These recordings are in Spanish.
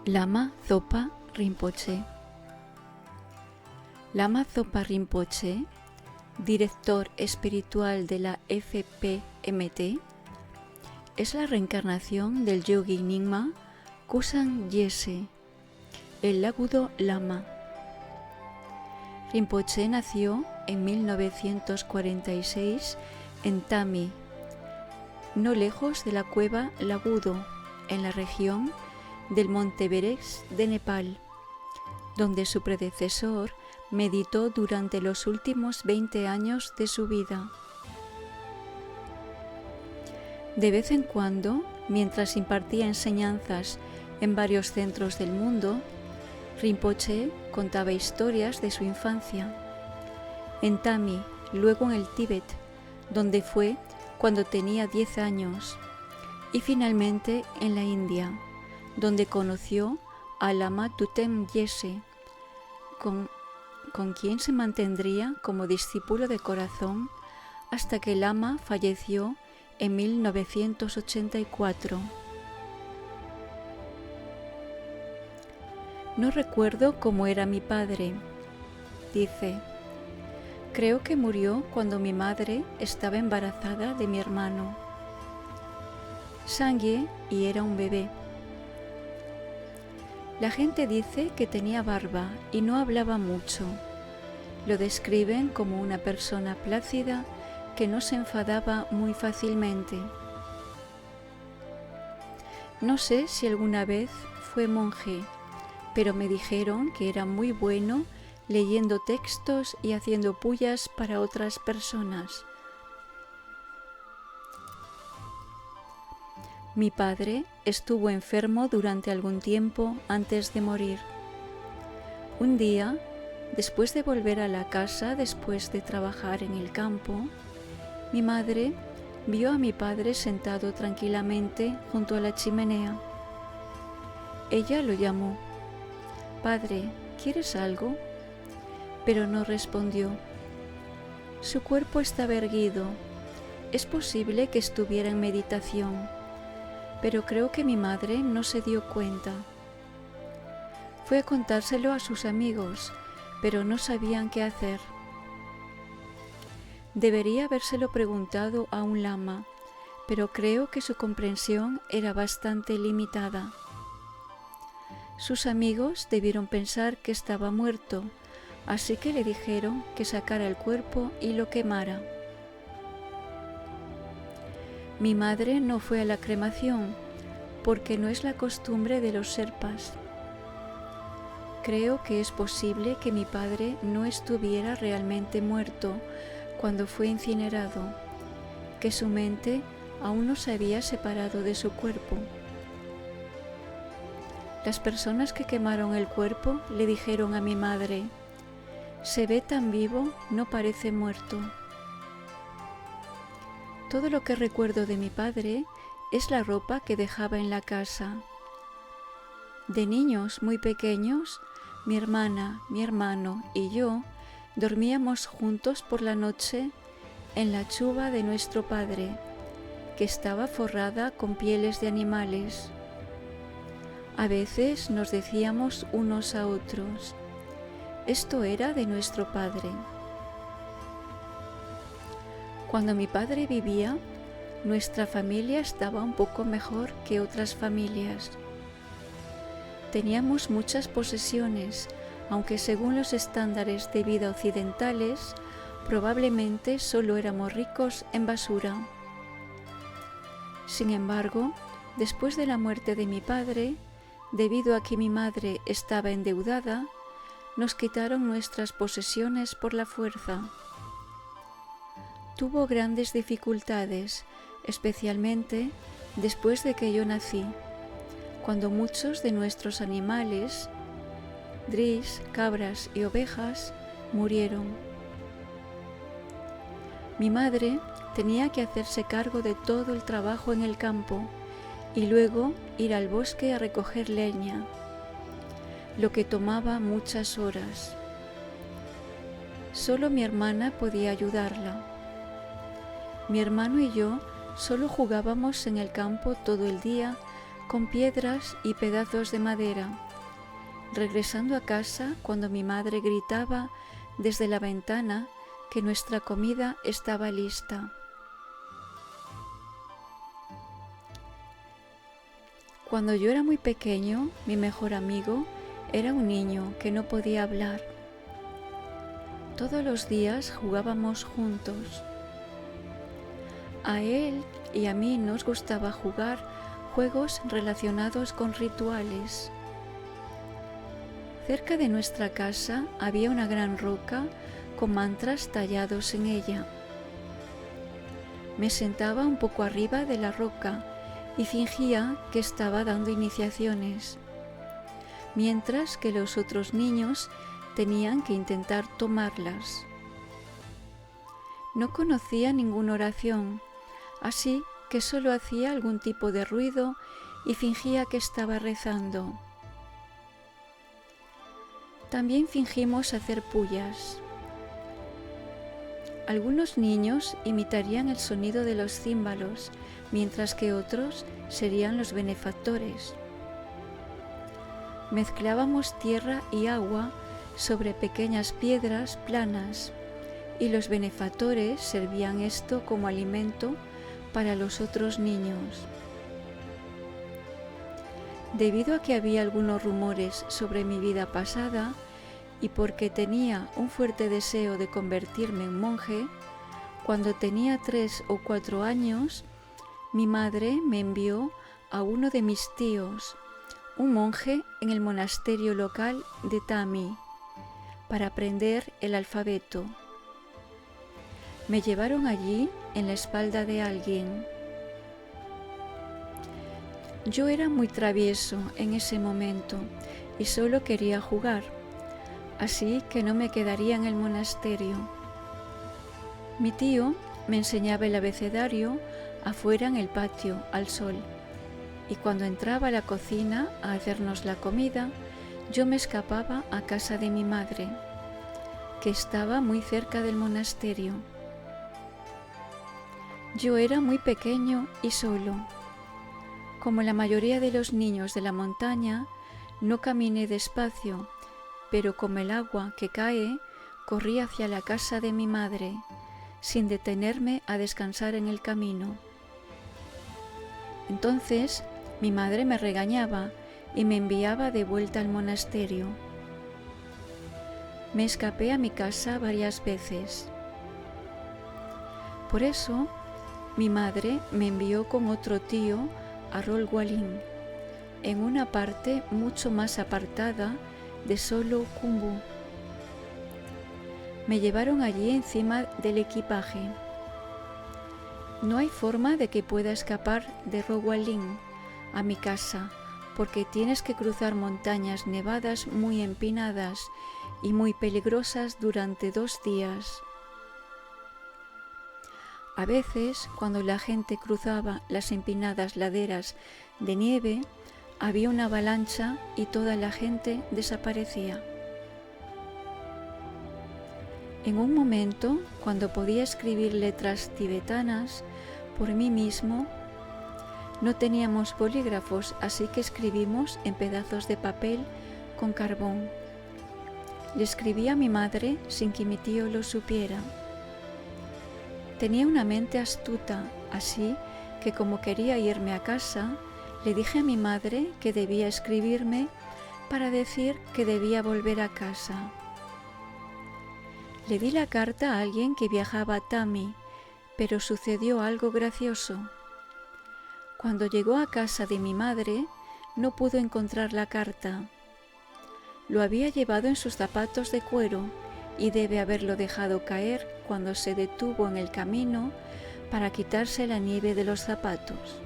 Lama Zopa Rinpoche. Lama Zopa Rinpoche, director espiritual de la FPMT, es la reencarnación del yogi Nyingma Kusan Yese, el agudo Lama. Rinpoche nació en 1946 en Tami, no lejos de la cueva Lagudo, en la región del Monte Everest de Nepal, donde su predecesor meditó durante los últimos 20 años de su vida. De vez en cuando, mientras impartía enseñanzas en varios centros del mundo, Rinpoche contaba historias de su infancia. En Tami, luego en el Tíbet, donde fue cuando tenía 10 años, y finalmente en la India, donde conoció a Lama Tutem Yese, con quien se mantendría como discípulo de corazón hasta que Lama falleció en 1984. No recuerdo cómo era mi padre, dice. Creo que murió cuando mi madre estaba embarazada de mi hermano Sangye y era un bebé. La gente dice que tenía barba y no hablaba mucho. Lo describen como una persona plácida que no se enfadaba muy fácilmente. No sé si alguna vez fue monje, pero me dijeron que era muy bueno leyendo textos y haciendo pullas para otras personas. Mi padre estuvo enfermo durante algún tiempo antes de morir. Un día, después de volver a la casa después de trabajar en el campo, mi madre vio a mi padre sentado tranquilamente junto a la chimenea. Ella lo llamó. «Padre, ¿quieres algo?» Pero no respondió. Su cuerpo estaba erguido. Es posible que estuviera en meditación, pero creo que mi madre no se dio cuenta. Fue a contárselo a sus amigos, pero no sabían qué hacer. Debería habérselo preguntado a un lama, pero creo que su comprensión era bastante limitada. Sus amigos debieron pensar que estaba muerto, así que le dijeron que sacara el cuerpo y lo quemara. Mi madre no fue a la cremación, porque no es la costumbre de los Sherpas. Creo que es posible que mi padre no estuviera realmente muerto cuando fue incinerado, que su mente aún no se había separado de su cuerpo. Las personas que quemaron el cuerpo le dijeron a mi madre: «Se ve tan vivo, no parece muerto». Todo lo que recuerdo de mi padre es la ropa que dejaba en la casa. De niños muy pequeños, mi hermana, mi hermano y yo dormíamos juntos por la noche en la chuva de nuestro padre, que estaba forrada con pieles de animales. A veces nos decíamos unos a otros: «Esto era de nuestro padre». Cuando mi padre vivía, nuestra familia estaba un poco mejor que otras familias. Teníamos muchas posesiones, aunque según los estándares de vida occidentales, probablemente solo éramos ricos en basura. Sin embargo, después de la muerte de mi padre, debido a que mi madre estaba endeudada, nos quitaron nuestras posesiones por la fuerza. Tuvo grandes dificultades, especialmente después de que yo nací, cuando muchos de nuestros animales, dris, cabras y ovejas, murieron. Mi madre tenía que hacerse cargo de todo el trabajo en el campo y luego ir al bosque a recoger leña, lo que tomaba muchas horas. Solo mi hermana podía ayudarla. Mi hermano y yo solo jugábamos en el campo todo el día con piedras y pedazos de madera, regresando a casa cuando mi madre gritaba desde la ventana que nuestra comida estaba lista. Cuando yo era muy pequeño, mi mejor amigo era un niño que no podía hablar. Todos los días jugábamos juntos. A él y a mí nos gustaba jugar juegos relacionados con rituales. Cerca de nuestra casa había una gran roca con mantras tallados en ella. Me sentaba un poco arriba de la roca y fingía que estaba dando iniciaciones, mientras que los otros niños tenían que intentar tomarlas. No conocía ninguna oración, así que solo hacía algún tipo de ruido y fingía que estaba rezando. También fingimos hacer pullas. Algunos niños imitarían el sonido de los címbalos, mientras que otros serían los benefactores. Mezclábamos tierra y agua sobre pequeñas piedras planas, y los benefactores servían esto como alimento para los otros niños. Debido a que había algunos rumores sobre mi vida pasada y porque tenía un fuerte deseo de convertirme en monje, cuando tenía 3 o 4 años, mi madre me envió a uno de mis tíos, un monje en el monasterio local de Tami, para aprender el alfabeto. Me llevaron allí en la espalda de alguien. Yo era muy travieso en ese momento y solo quería jugar, así que no me quedaría en el monasterio. Mi tío me enseñaba el abecedario afuera en el patio, al sol, y cuando entraba a la cocina a hacernos la comida, yo me escapaba a casa de mi madre, que estaba muy cerca del monasterio. Yo era muy pequeño y solo. Como la mayoría de los niños de la montaña, no caminé despacio, pero como el agua que cae, corrí hacia la casa de mi madre, sin detenerme a descansar en el camino. Entonces, mi madre me regañaba y me enviaba de vuelta al monasterio. Me escapé a mi casa varias veces. Por eso, mi madre me envió con otro tío a Rolwalin, en una parte mucho más apartada de Solo Khumbu. Me llevaron allí encima del equipaje. No hay forma de que pueda escapar de Rolwalin a mi casa, porque tienes que cruzar montañas nevadas muy empinadas y muy peligrosas durante 2 días. A veces, cuando la gente cruzaba las empinadas laderas de nieve, había una avalancha y toda la gente desaparecía. En un momento, cuando podía escribir letras tibetanas por mí mismo, no teníamos bolígrafos, así que escribimos en pedazos de papel con carbón. Le escribí a mi madre sin que mi tío lo supiera. Tenía una mente astuta, así que como quería irme a casa, le dije a mi madre que debía escribirme para decir que debía volver a casa. Le di la carta a alguien que viajaba a Tami, pero sucedió algo gracioso. Cuando llegó a casa de mi madre, no pudo encontrar la carta. Lo había llevado en sus zapatos de cuero y debe haberlo dejado caer cuando se detuvo en el camino para quitarse la nieve de los zapatos.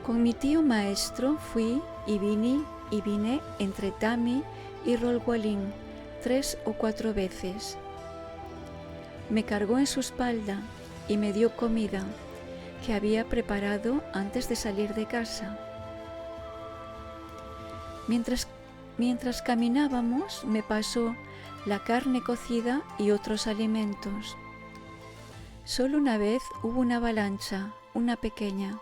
Con mi tío maestro fui y vine entre Tami y Rolwalin 3 o 4 veces. Me cargó en su espalda y me dio comida que había preparado antes de salir de casa. Mientras caminábamos, me pasó la carne cocida y otros alimentos. Solo una vez hubo una avalancha, una pequeña.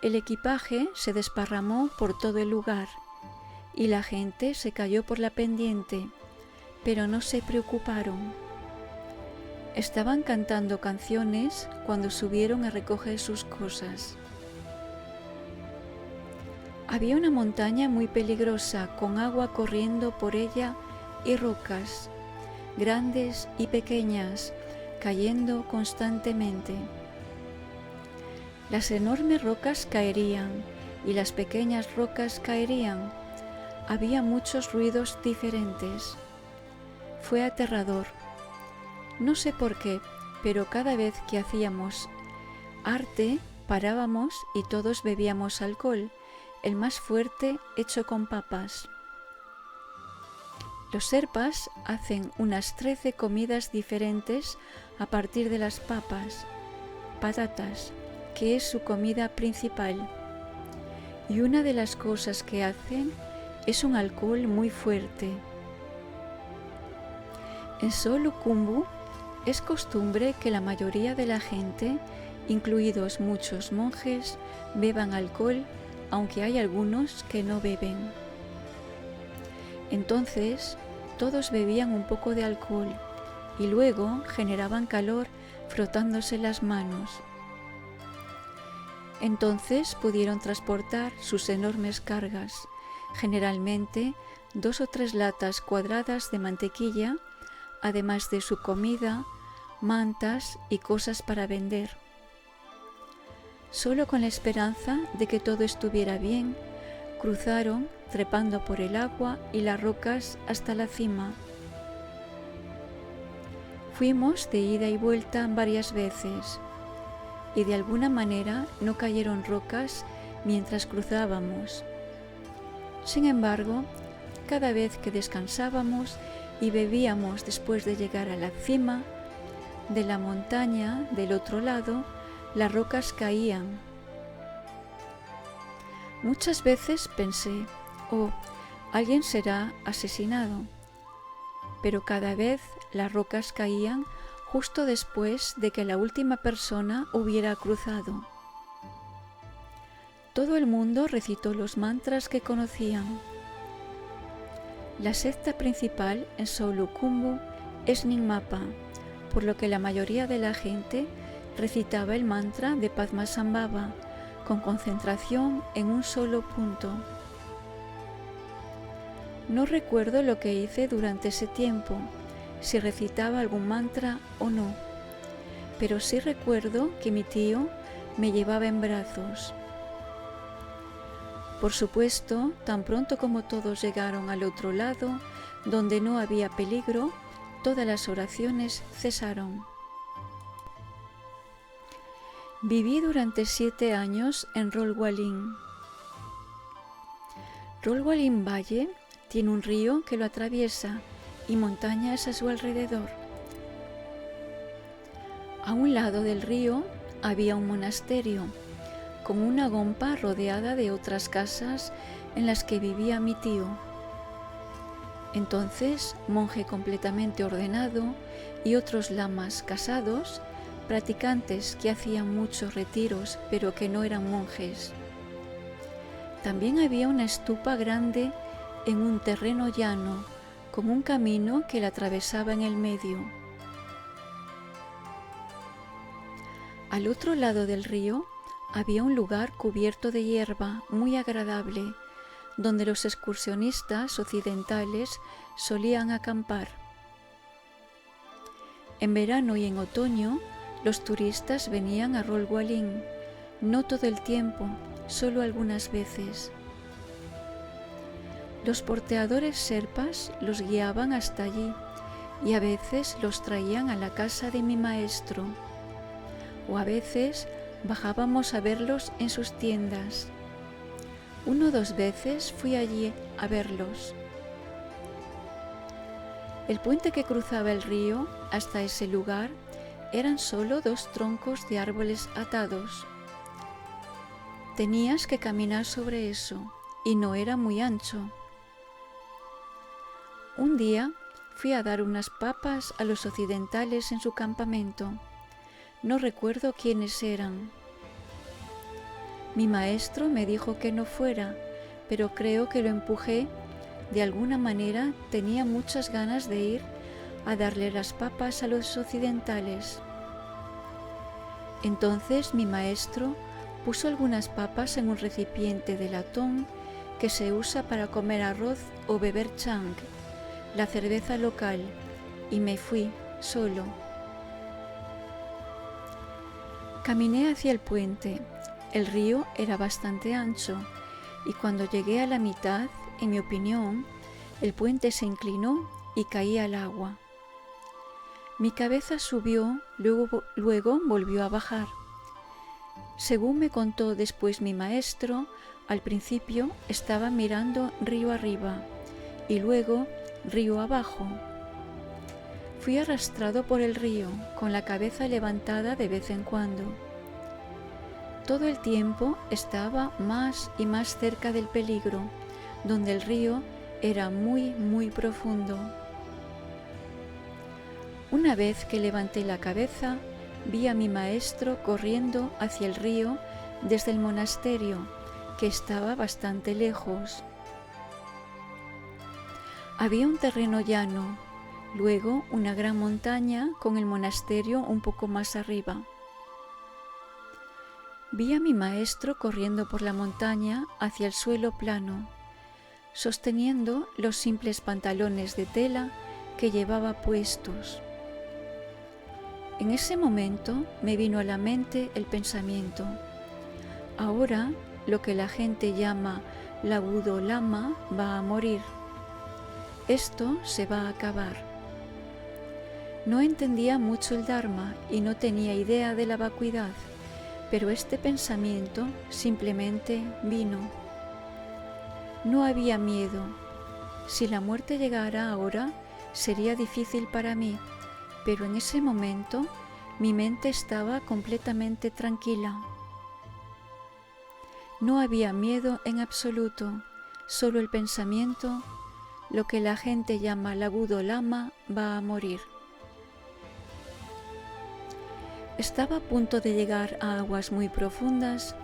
El equipaje se desparramó por todo el lugar y la gente se cayó por la pendiente, pero no se preocuparon. Estaban cantando canciones cuando subieron a recoger sus cosas. Había una montaña muy peligrosa con agua corriendo por ella y rocas, grandes y pequeñas, cayendo constantemente. Las enormes rocas caerían y las pequeñas rocas caerían. Había muchos ruidos diferentes. Fue aterrador. No sé por qué, pero cada vez que hacíamos arte parábamos y todos bebíamos alcohol, el más fuerte hecho con papas. Los Sherpas hacen unas 13 comidas diferentes a partir de las papas, patatas, que es su comida principal. Y una de las cosas que hacen es un alcohol muy fuerte. En Solukhumbu es costumbre que la mayoría de la gente, incluidos muchos monjes, beban alcohol, aunque hay algunos que no beben. Entonces, todos bebían un poco de alcohol y luego generaban calor frotándose las manos. Entonces pudieron transportar sus enormes cargas, generalmente 2 o 3 latas cuadradas de mantequilla, además de su comida, mantas y cosas para vender. Solo con la esperanza de que todo estuviera bien, cruzaron trepando por el agua y las rocas hasta la cima. Fuimos de ida y vuelta varias veces y de alguna manera no cayeron rocas mientras cruzábamos. Sin embargo, cada vez que descansábamos y bebíamos después de llegar a la cima de la montaña del otro lado, las rocas caían. Muchas veces pensé, alguien será asesinado, pero cada vez las rocas caían justo después de que la última persona hubiera cruzado. Todo el mundo recitó los mantras que conocían. La secta principal en Solukhumbu es Nyingmapa, por lo que la mayoría de la gente recitaba el mantra de Padmasambhava con concentración en un solo punto. No recuerdo lo que hice durante ese tiempo, si recitaba algún mantra o no, pero sí recuerdo que mi tío me llevaba en brazos. Por supuesto, tan pronto como todos llegaron al otro lado, donde no había peligro, todas las oraciones cesaron. Viví durante 7 años en Rolwalin. Rolwalin Valle tiene un río que lo atraviesa y montañas a su alrededor. A un lado del río había un monasterio con una gompa rodeada de otras casas en las que vivía mi tío. Entonces, monje completamente ordenado y otros lamas casados, practicantes que hacían muchos retiros pero que no eran monjes. También había una estupa grande en un terreno llano, con un camino que la atravesaba en el medio. Al otro lado del río había un lugar cubierto de hierba muy agradable, donde los excursionistas occidentales solían acampar. En verano y en otoño, los turistas venían a Rolwalin, no todo el tiempo, solo algunas veces. Los porteadores sherpas los guiaban hasta allí y a veces los traían a la casa de mi maestro, o a veces bajábamos a verlos en sus tiendas. 1 o 2 veces fui allí a verlos. El puente que cruzaba el río hasta ese lugar eran solo 2 troncos de árboles atados. Tenías que caminar sobre eso y no era muy ancho. Un día fui a dar unas papas a los occidentales en su campamento. No recuerdo quiénes eran. Mi maestro me dijo que no fuera, pero creo que lo empujé. De alguna manera tenía muchas ganas de ir a darle las papas a los occidentales. Entonces mi maestro puso algunas papas en un recipiente de latón que se usa para comer arroz o beber chang, la cerveza local, y me fui solo. Caminé hacia el puente. El río era bastante ancho y cuando llegué a la mitad, en mi opinión, el puente se inclinó y caí al agua. Mi cabeza subió, luego volvió a bajar. Según me contó después mi maestro, al principio estaba mirando río arriba y luego río abajo. Fui arrastrado por el río, con la cabeza levantada de vez en cuando. Todo el tiempo estaba más y más cerca del peligro, donde el río era muy, muy profundo. Una vez que levanté la cabeza, vi a mi maestro corriendo hacia el río desde el monasterio, que estaba bastante lejos. Había un terreno llano, luego una gran montaña con el monasterio un poco más arriba. Vi a mi maestro corriendo por la montaña hacia el suelo plano, sosteniendo los simples pantalones de tela que llevaba puestos. En ese momento me vino a la mente el pensamiento: ahora lo que la gente llama la Budo Lama va a morir. Esto se va a acabar. No entendía mucho el Dharma y no tenía idea de la vacuidad, pero este pensamiento simplemente vino. No había miedo. Si la muerte llegara ahora, sería difícil para mí, pero en ese momento mi mente estaba completamente tranquila. No había miedo en absoluto, solo el pensamiento: lo que la gente llama la Budo Lama va a morir. Estaba a punto de llegar a aguas muy profundas,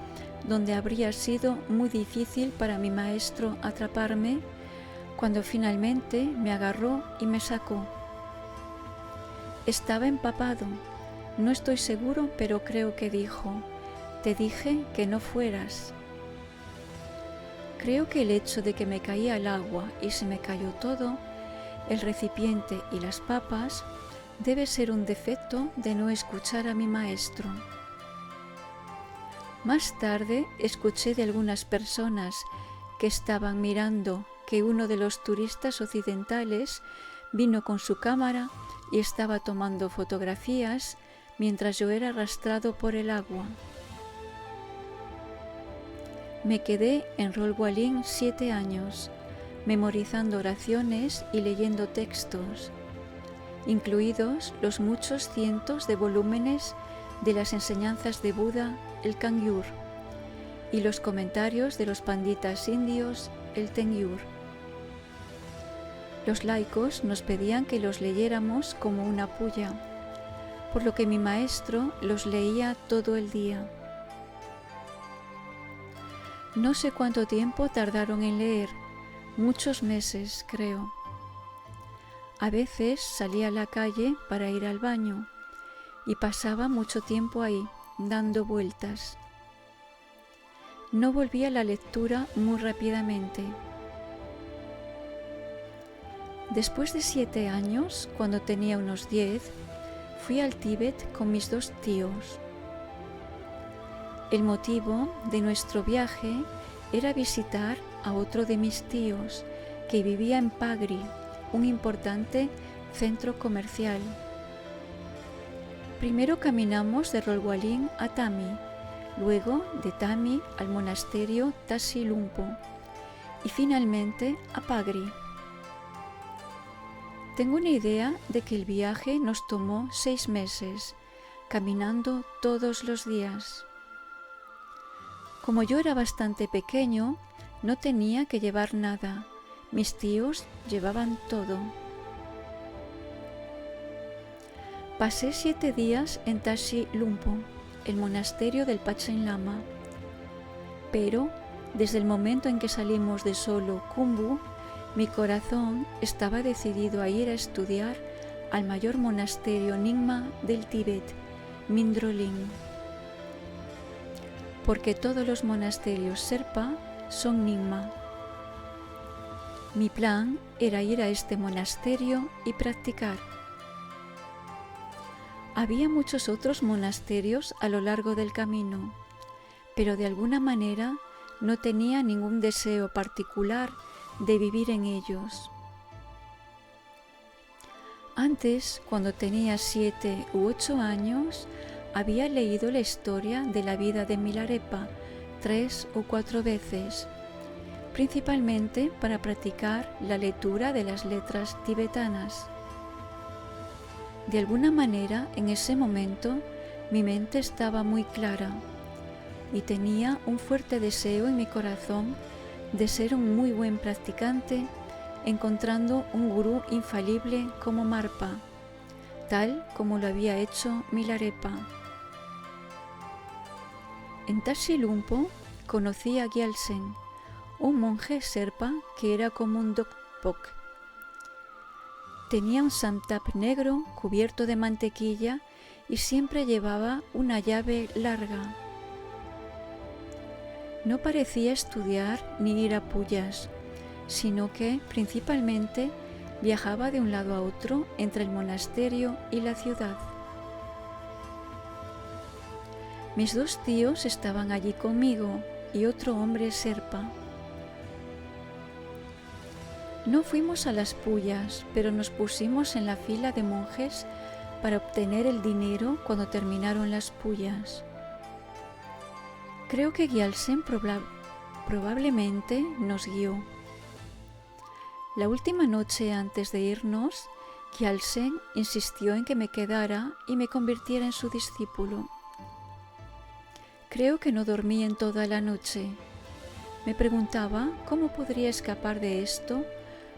donde habría sido muy difícil para mi maestro atraparme, cuando finalmente me agarró y me sacó. Estaba empapado. No estoy seguro, pero creo que dijo: «Te dije que no fueras». Creo que el hecho de que me caí al agua y se me cayó todo, el recipiente y las papas, debe ser un defecto de no escuchar a mi maestro. Más tarde escuché de algunas personas que estaban mirando que uno de los turistas occidentales vino con su cámara y estaba tomando fotografías mientras yo era arrastrado por el agua. Me quedé en Rolwalin 7 años, memorizando oraciones y leyendo textos, incluidos los muchos cientos de volúmenes de las enseñanzas de Buda, el Kangyur, y los comentarios de los panditas indios, el Tengyur. Los laicos nos pedían que los leyéramos como una puya, por lo que mi maestro los leía todo el día. No sé cuánto tiempo tardaron en leer, muchos meses, creo. A veces salía a la calle para ir al baño y pasaba mucho tiempo ahí, dando vueltas. No volví a la lectura muy rápidamente. Después de 7 años, cuando tenía unos 10, fui al Tíbet con mis 2 tíos. El motivo de nuestro viaje era visitar a otro de mis tíos, que vivía en Pagri, un importante centro comercial. Primero caminamos de Rolwalin a Tami, luego de Tami al monasterio Tashi Lumpo y finalmente a Pagri. Tengo una idea de que el viaje nos tomó 6 meses, caminando todos los días. Como yo era bastante pequeño, no tenía que llevar nada. Mis tíos llevaban todo. Pasé 7 días en Tashi Lumpo, el monasterio del Panchen Lama. Pero desde el momento en que salimos de Solo Khumbu, mi corazón estaba decidido a ir a estudiar al mayor monasterio Nyingma del Tíbet, Mindrolin, porque todos los monasterios Sherpa son Nyingma. Mi plan era ir a este monasterio y practicar. Había muchos otros monasterios a lo largo del camino, pero de alguna manera no tenía ningún deseo particular de vivir en ellos. Antes, cuando tenía 7 u 8 años, había leído la historia de la vida de Milarepa 3 o 4 veces, principalmente para practicar la lectura de las letras tibetanas. De alguna manera, en ese momento, mi mente estaba muy clara y tenía un fuerte deseo en mi corazón de ser un muy buen practicante, encontrando un gurú infalible como Marpa, tal como lo había hecho Milarepa. En Tashi Lumpo conocí a Gyaltsen, un monje Sherpa que era como un Dokpok. Tenía un samtap negro cubierto de mantequilla y siempre llevaba una llave larga. No parecía estudiar ni ir a pullas, sino que principalmente viajaba de un lado a otro entre el monasterio y la ciudad. Mis 2 tíos estaban allí conmigo y otro hombre Sherpa. No fuimos a las pullas, pero nos pusimos en la fila de monjes para obtener el dinero cuando terminaron las pullas. Creo que Gyaltsen probablemente nos guió. La última noche antes de irnos, Gyaltsen insistió en que me quedara y me convirtiera en su discípulo. Creo que no dormí en toda la noche. Me preguntaba cómo podría escapar de esto,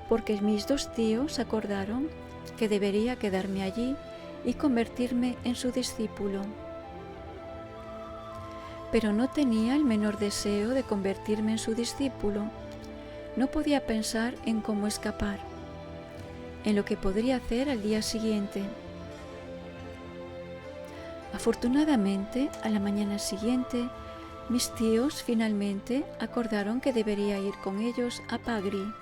porque mis 2 tíos acordaron que debería quedarme allí y convertirme en su discípulo. Pero no tenía el menor deseo de convertirme en su discípulo. No podía pensar en cómo escapar, en lo que podría hacer al día siguiente. Afortunadamente, a la mañana siguiente, mis tíos finalmente acordaron que debería ir con ellos a Pagri.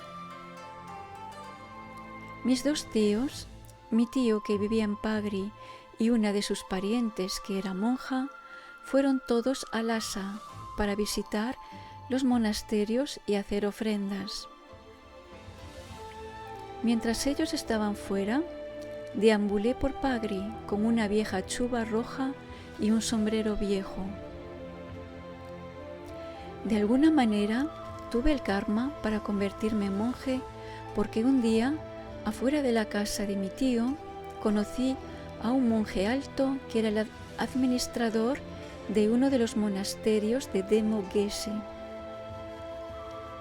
Mis 2 tíos, mi tío que vivía en Pagri y una de sus parientes que era monja, fueron todos a Lhasa para visitar los monasterios y hacer ofrendas. Mientras ellos estaban fuera, deambulé por Pagri con una vieja chuba roja y un sombrero viejo. De alguna manera tuve el karma para convertirme en monje, porque un día, afuera de la casa de mi tío, conocí a un monje alto que era el administrador de uno de los monasterios de Demo Geshe.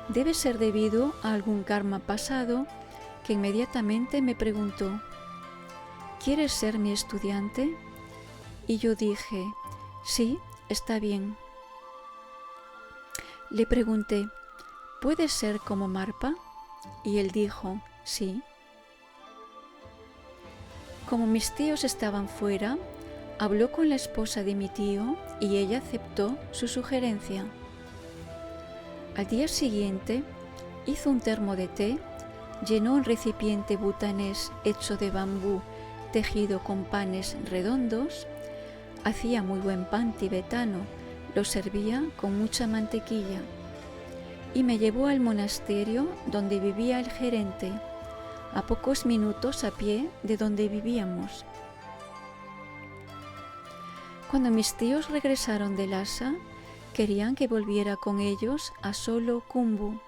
Debe ser debido a algún karma pasado, que inmediatamente me preguntó: ¿quieres ser mi estudiante? Y yo dije: sí, está bien. Le pregunté: ¿puedes ser como Marpa? Y él dijo: sí. Como mis tíos estaban fuera, habló con la esposa de mi tío y ella aceptó su sugerencia. Al día siguiente hizo un termo de té, llenó un recipiente bhutanés hecho de bambú tejido con panes redondos, hacía muy buen pan tibetano, lo servía con mucha mantequilla, y me llevó al monasterio donde vivía el gerente, a pocos minutos a pie de donde vivíamos. Cuando mis tíos regresaron de Lhasa, querían que volviera con ellos a Solo Khumbu.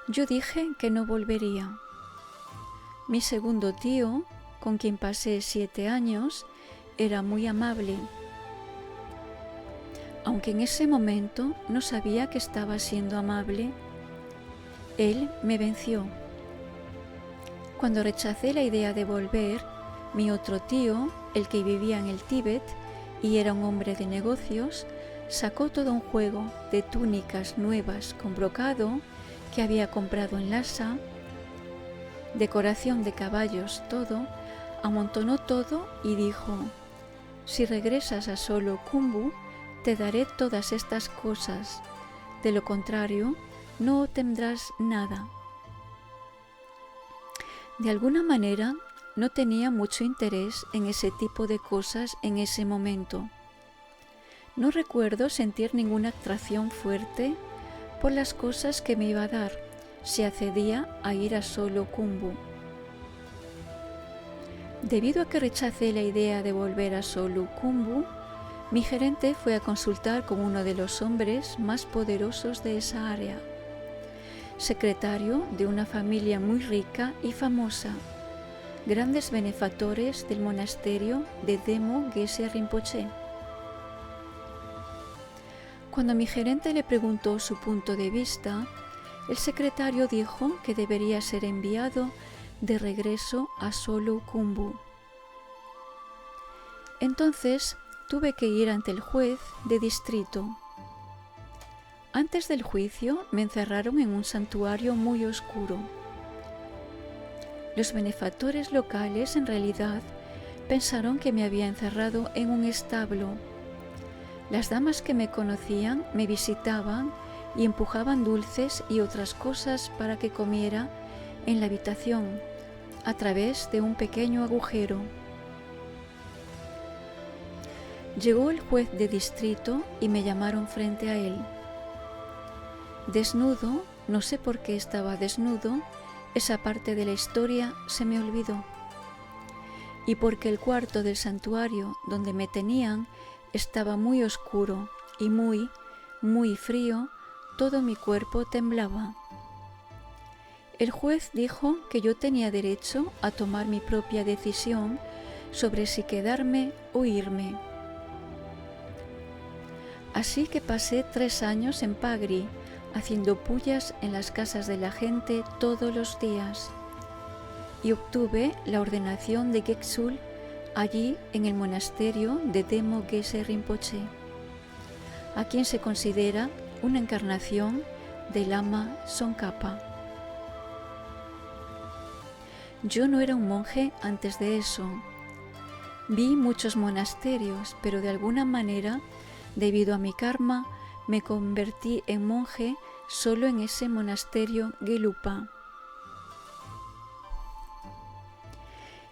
Yo dije que no volvería. Mi segundo tío, con quien pasé 7 años, era muy amable, aunque en ese momento no sabía que estaba siendo amable. Él me venció. Cuando rechacé la idea de volver, mi otro tío, el que vivía en el Tíbet y era un hombre de negocios, sacó todo un juego de túnicas nuevas con brocado que había comprado en Lhasa, decoración de caballos, todo, amontonó todo y dijo: si regresas a Solo Khumbu, te daré todas estas cosas, de lo contrario, no obtendrás nada. De alguna manera, no tenía mucho interés en ese tipo de cosas en ese momento. No recuerdo sentir ninguna atracción fuerte por las cosas que me iba a dar si accedía a ir a Solo Khumbu. Debido a que rechacé la idea de volver a Solo Khumbu, mi gerente fue a consultar con uno de los hombres más poderosos de esa área, secretario de una familia muy rica y famosa, grandes benefactores del monasterio de Demo Geshe Rinpoche. Cuando mi gerente le preguntó su punto de vista, el secretario dijo que debería ser enviado de regreso a Solo Khumbu. Entonces tuve que ir ante el juez de distrito. Antes del juicio me encerraron en un santuario muy oscuro. Los benefactores locales en realidad pensaron que me había encerrado en un establo. Las damas que me conocían me visitaban y empujaban dulces y otras cosas para que comiera en la habitación, a través de un pequeño agujero. Llegó el juez de distrito y me llamaron frente a él. Desnudo, no sé por qué estaba desnudo, esa parte de la historia se me olvidó. Y porque el cuarto del santuario donde me tenían estaba muy oscuro y muy, muy frío, todo mi cuerpo temblaba. El juez dijo que yo tenía derecho a tomar mi propia decisión sobre si quedarme o irme. Así que pasé 3 años en Pagri, haciendo pullas en las casas de la gente todos los días, y obtuve la ordenación de Geksul allí en el monasterio de Demo Geshe Rinpoche, a quien se considera una encarnación del Lama Tsongkhapa. Yo no era un monje antes de eso. Vi muchos monasterios, pero de alguna manera, debido a mi karma, me convertí en monje solo en ese monasterio Gelugpa.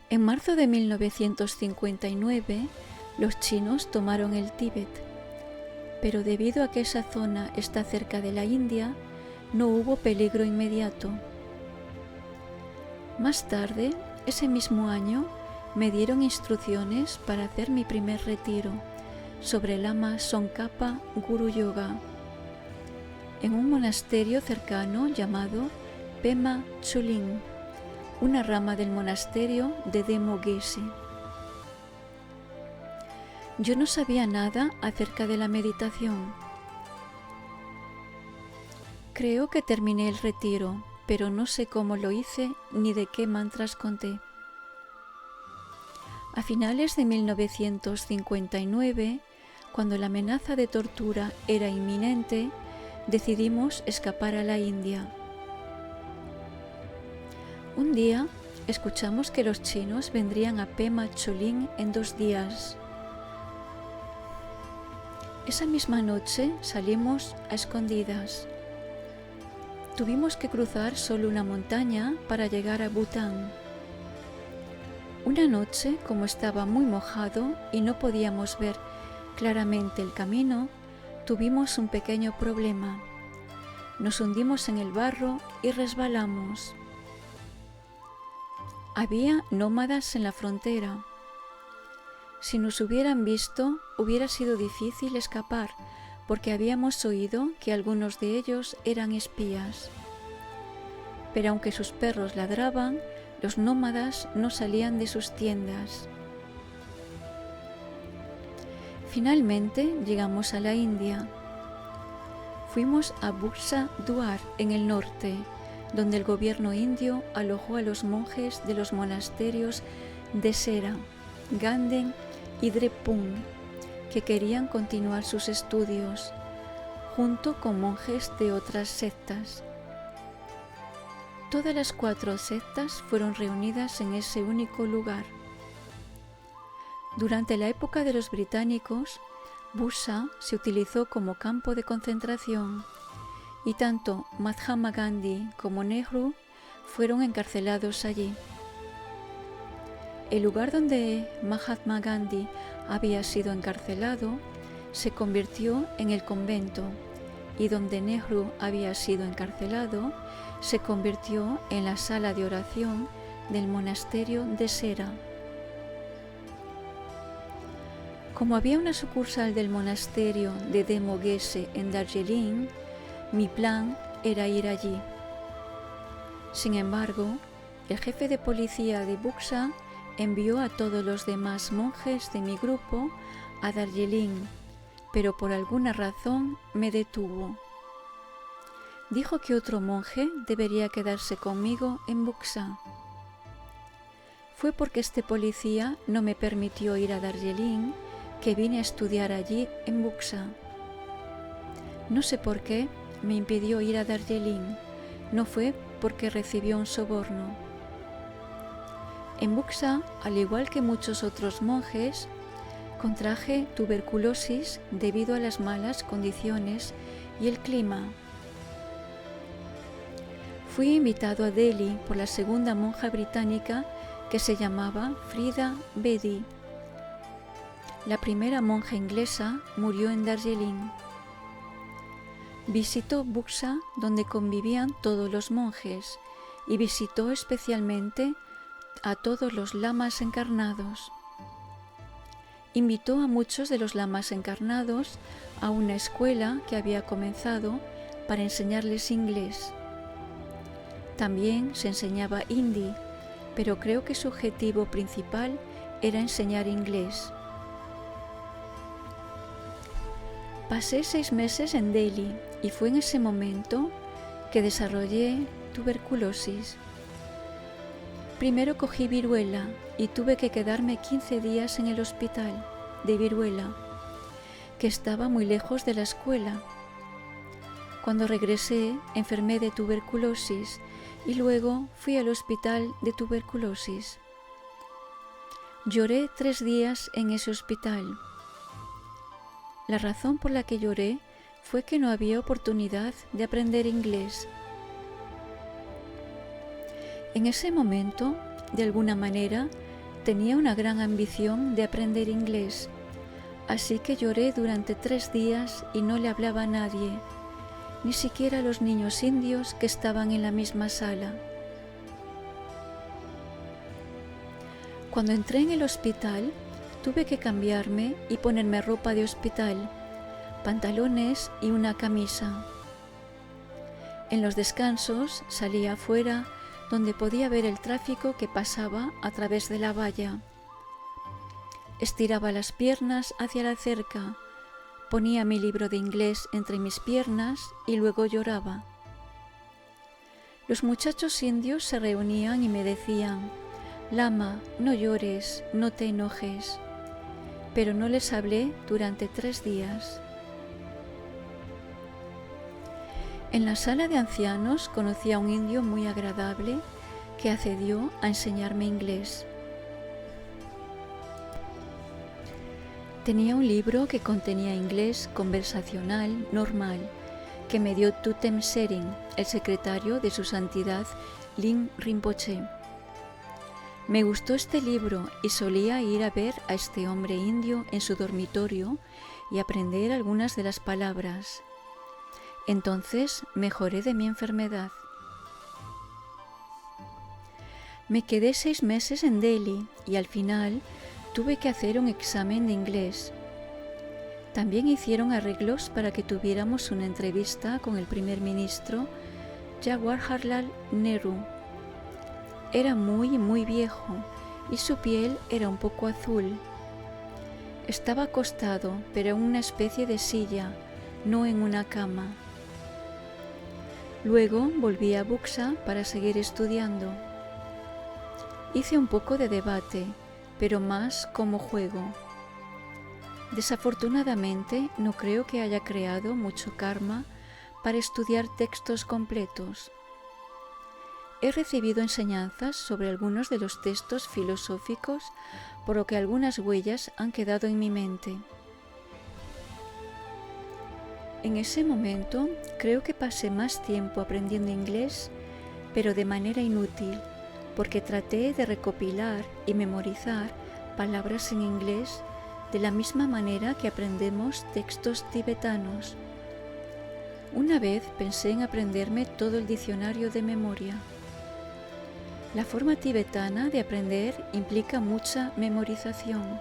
En marzo de 1959, los chinos tomaron el Tíbet, pero debido a que esa zona está cerca de la India, no hubo peligro inmediato. Más tarde, ese mismo año, me dieron instrucciones para hacer mi primer retiro sobre el Lama Tsongkhapa Guru Yoga, en un monasterio cercano llamado Pema Choling, una rama del monasterio de Demo Geshe. Yo no sabía nada acerca de la meditación. Creo que terminé el retiro, pero no sé cómo lo hice ni de qué mantras conté. A finales de 1959, cuando la amenaza de tortura era inminente, decidimos escapar a la India. Un día escuchamos que los chinos vendrían a Pema Choling en 2 días. Esa misma noche salimos a escondidas. Tuvimos que cruzar solo una montaña para llegar a Bután. Una noche, como estaba muy mojado y no podíamos ver claramente el camino, tuvimos un pequeño problema. Nos hundimos en el barro y resbalamos. Había nómadas en la frontera. Si nos hubieran visto, hubiera sido difícil escapar, porque habíamos oído que algunos de ellos eran espías. Pero aunque sus perros ladraban, los nómadas no salían de sus tiendas. Finalmente llegamos a la India. Fuimos a Bursa Duar, en el norte, donde el gobierno indio alojó a los monjes de los monasterios de Sera, Ganden y Drepung, que querían continuar sus estudios, junto con monjes de otras sectas. Todas las 4 sectas fueron reunidas en ese único lugar. Durante la época de los británicos, Busa se utilizó como campo de concentración y tanto Mahatma Gandhi como Nehru fueron encarcelados allí. El lugar donde Mahatma Gandhi había sido encarcelado se convirtió en el convento y donde Nehru había sido encarcelado se convirtió en la sala de oración del monasterio de Sera. Como había una sucursal del monasterio de Demogese en Darjeeling, mi plan era ir allí. Sin embargo, el jefe de policía de Buxa envió a todos los demás monjes de mi grupo a Darjeeling, pero por alguna razón me detuvo. Dijo que otro monje debería quedarse conmigo en Buxa. Fue porque este policía no me permitió ir a Darjeeling que vine a estudiar allí en Buxa. No sé por qué me impidió ir a Darjeeling. No fue porque recibió un soborno. En Buxa, al igual que muchos otros monjes, contraje tuberculosis debido a las malas condiciones y el clima. Fui invitado a Delhi por la segunda monja británica que se llamaba Frida Bedi. La primera monja inglesa murió en Darjeeling. Visitó Buxa, donde convivían todos los monjes, y visitó especialmente a todos los lamas encarnados. Invitó a muchos de los lamas encarnados a una escuela que había comenzado para enseñarles inglés. También se enseñaba hindi, pero creo que su objetivo principal era enseñar inglés. Pasé 6 meses en Delhi y fue en ese momento que desarrollé tuberculosis. Primero cogí viruela y tuve que quedarme 15 días en el hospital de viruela, que estaba muy lejos de la escuela. Cuando regresé, enfermé de tuberculosis y luego fui al hospital de tuberculosis. Lloré 3 días en ese hospital. La razón por la que lloré fue que no había oportunidad de aprender inglés. En ese momento, de alguna manera, tenía una gran ambición de aprender inglés, así que lloré durante 3 días y no le hablaba a nadie, ni siquiera a los niños indios que estaban en la misma sala. Cuando entré en el hospital, tuve que cambiarme y ponerme ropa de hospital, pantalones y una camisa. En los descansos salía afuera donde podía ver el tráfico que pasaba a través de la valla. Estiraba las piernas hacia la cerca, ponía mi libro de inglés entre mis piernas y luego lloraba. Los muchachos indios se reunían y me decían: «Lama, no llores, no te enojes», pero no les hablé durante 3 días. En la sala de ancianos conocí a un indio muy agradable que accedió a enseñarme inglés. Tenía un libro que contenía inglés conversacional normal que me dio Tutem Sering, el secretario de su santidad Ling Rinpoche. Me gustó este libro y solía ir a ver a este hombre indio en su dormitorio y aprender algunas de las palabras. Entonces mejoré de mi enfermedad. Me quedé 6 meses en Delhi y al final tuve que hacer un examen de inglés. También hicieron arreglos para que tuviéramos una entrevista con el primer ministro Jawaharlal Nehru. Era muy viejo y su piel era un poco azul. Estaba acostado, pero en una especie de silla, no en una cama. Luego volví a Buxa para seguir estudiando. Hice un poco de debate, pero más como juego. Desafortunadamente, no creo que haya creado mucho karma para estudiar textos completos. He recibido enseñanzas sobre algunos de los textos filosóficos, por lo que algunas huellas han quedado en mi mente. En ese momento, creo que pasé más tiempo aprendiendo inglés, pero de manera inútil, porque traté de recopilar y memorizar palabras en inglés de la misma manera que aprendemos textos tibetanos. Una vez pensé en aprenderme todo el diccionario de memoria. La forma tibetana de aprender implica mucha memorización,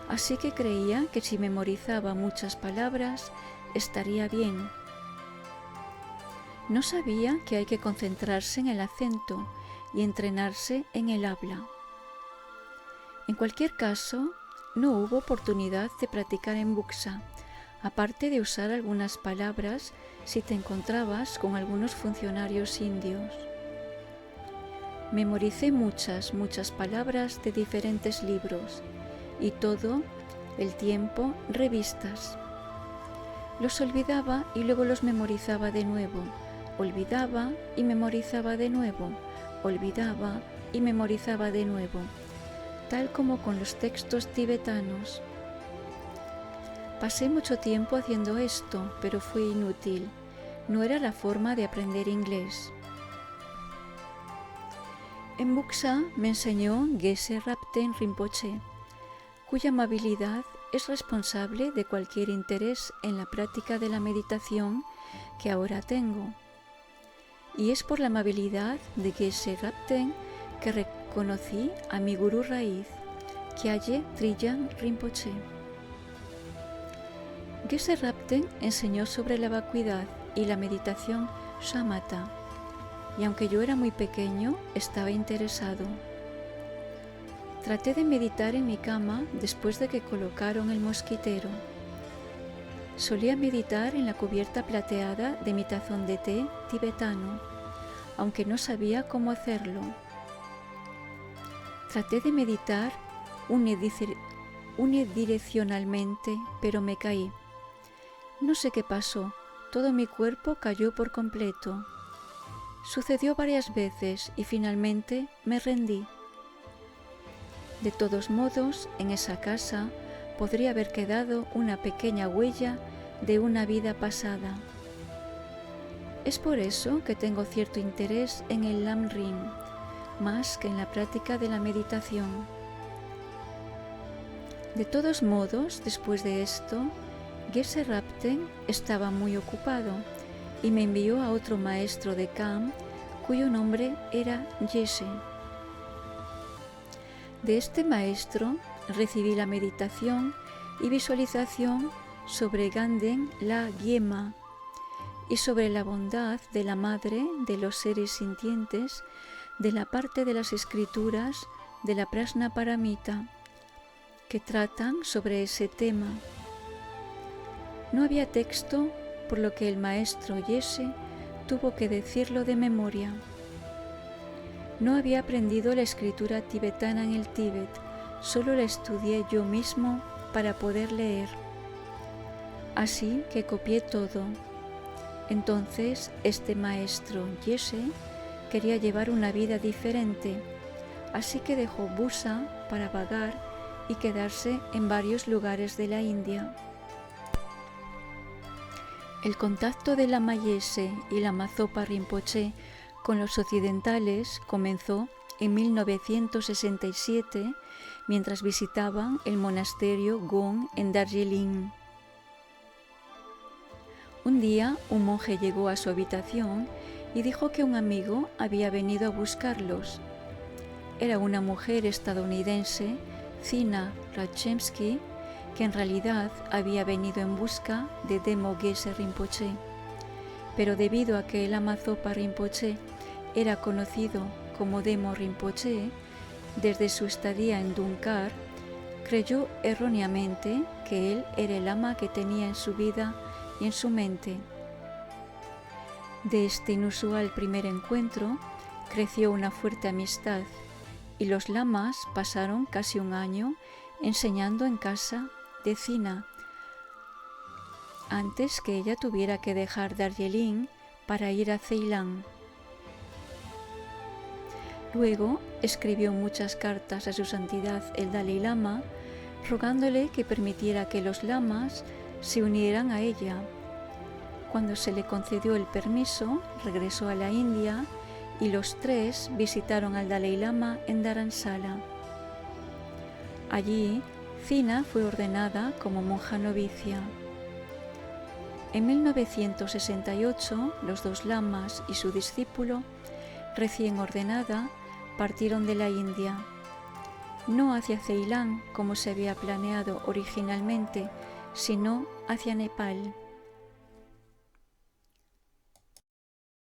así que creía que si memorizaba muchas palabras estaría bien. No sabía que hay que concentrarse en el acento y entrenarse en el habla. En cualquier caso, no hubo oportunidad de practicar en Buxa, aparte de usar algunas palabras si te encontrabas con algunos funcionarios indios. Memoricé muchas palabras de diferentes libros y todo el tiempo revistas. Los olvidaba y luego los memorizaba de nuevo. Olvidaba y memorizaba de nuevo. Olvidaba y memorizaba de nuevo, tal como con los textos tibetanos. Pasé mucho tiempo haciendo esto, pero fue inútil. No era la forma de aprender inglés. En Buxa me enseñó Geshe Rabten Rinpoche, cuya amabilidad es responsable de cualquier interés en la práctica de la meditación que ahora tengo. Y es por la amabilidad de Geshe Rabten que reconocí a mi gurú raíz, Khyaltse Triyang Rinpoche. Geshe Rabten enseñó sobre la vacuidad y la meditación shamatha, y aunque yo era muy pequeño, estaba interesado. Traté de meditar en mi cama después de que colocaron el mosquitero. Solía meditar en la cubierta plateada de mi tazón de té tibetano, aunque no sabía cómo hacerlo. Traté de meditar unidireccionalmente, pero me caí. No sé qué pasó, todo mi cuerpo cayó por completo. Sucedió varias veces y finalmente me rendí. De todos modos, en esa casa podría haber quedado una pequeña huella de una vida pasada. Es por eso que tengo cierto interés en el Lamrim, más que en la práctica de la meditación. De todos modos, después de esto, Geshe Rabten estaba muy ocupado y me envió a otro maestro de Kham, cuyo nombre era Geshe. De este maestro recibí la meditación y visualización sobre Ganden la Gyema y sobre la bondad de la madre de los seres sintientes de la parte de las escrituras de la Prajnaparamita que tratan sobre ese tema. No había texto, por lo que el maestro Geshe tuvo que decirlo de memoria. No había aprendido la escritura tibetana en el Tíbet, solo la estudié yo mismo para poder leer. Así que copié todo. Entonces este maestro Geshe quería llevar una vida diferente, así que dejó Busa para vagar y quedarse en varios lugares de la India. El contacto de Lama Yeshe y Lama Zopa Rinpoche con los occidentales comenzó en 1967 mientras visitaban el monasterio Gong en Darjeeling. Un día un monje llegó a su habitación y dijo que un amigo había venido a buscarlos. Era una mujer estadounidense, Zina Rajemsky, que en realidad había venido en busca de Demo Geshe Rinpoche, pero debido a que el Lama Zopa Rinpoche era conocido como Demo Rinpoche desde su estadía en Dunkar, creyó erróneamente que él era el lama que tenía en su vida y en su mente. De este inusual primer encuentro creció una fuerte amistad y los lamas pasaron casi un año enseñando en casa de Cina, antes que ella tuviera que dejar Darjeeling para ir a Ceilán. Luego escribió muchas cartas a su santidad el Dalai Lama, rogándole que permitiera que los lamas se unieran a ella. Cuando se le concedió el permiso, regresó a la India y los tres visitaron al Dalai Lama en Dharamsala. Allí, Cina fue ordenada como monja novicia. En 1968, los dos lamas y su discípulo, recién ordenada, partieron de la India, no hacia Ceilán como se había planeado originalmente, sino hacia Nepal.